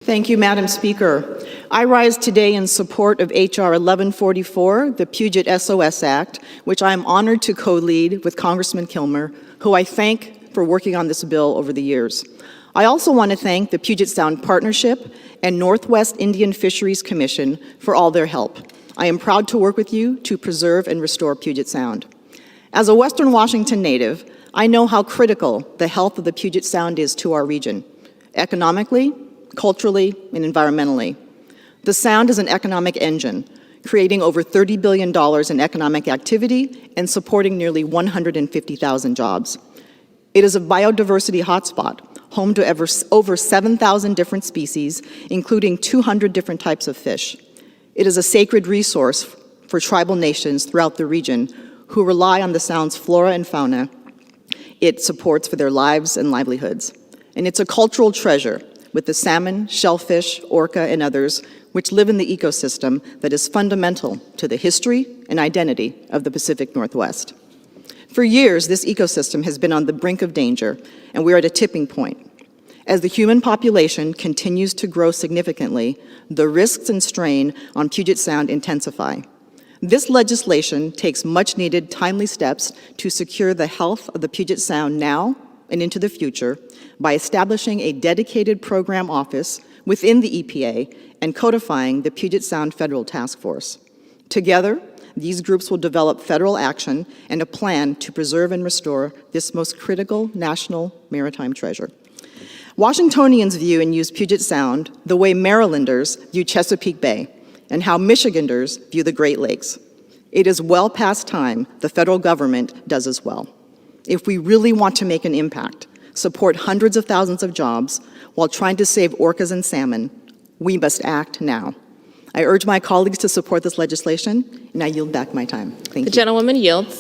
Thank you, Madam Speaker. I rise today in support of H.R. 1144, the Puget SOS Act, which I am honored to co-lead with Congressman Kilmer, who I thank for working on this bill over the years. I also want to thank the Puget Sound Partnership and Northwest Indian Fisheries Commission for all their help. I am proud to work with you to preserve and restore Puget Sound. As a Western Washington native, I know how critical the health of the Puget Sound is to our region, economically, culturally, and environmentally. The Sound is an economic engine, creating over $30 billion in economic activity and supporting nearly 150,000 jobs. It is a biodiversity hotspot, home to over 7,000 different species, including 200 different types of fish. It is a sacred resource for tribal nations throughout the region who rely on the Sound's flora and fauna it supports for their lives and livelihoods. And it's a cultural treasure, with the salmon, shellfish, orca, and others, which live in the ecosystem that is fundamental to the history and identity of the Pacific Northwest. For years, this ecosystem has been on the brink of danger, and we are at a tipping point. As the human population continues to grow significantly, the risks and strain on Puget Sound intensify. This legislation takes much-needed, timely steps to secure the health of the Puget Sound now and into the future by establishing a dedicated program office within the EPA and codifying the Puget Sound Federal Task Force. Together, these groups will develop federal action and a plan to preserve and restore this most critical national maritime treasure. Washingtonians view and use Puget Sound the way Marylanders view Chesapeake Bay and how Michiganders view the Great Lakes. It is well past time the federal government does as well. If we really want to make an impact, support hundreds of thousands of jobs while trying to save orcas and salmon, we must act now. I urge my colleagues to support this legislation, and I yield back my time. Thank you. The gentlewoman yields.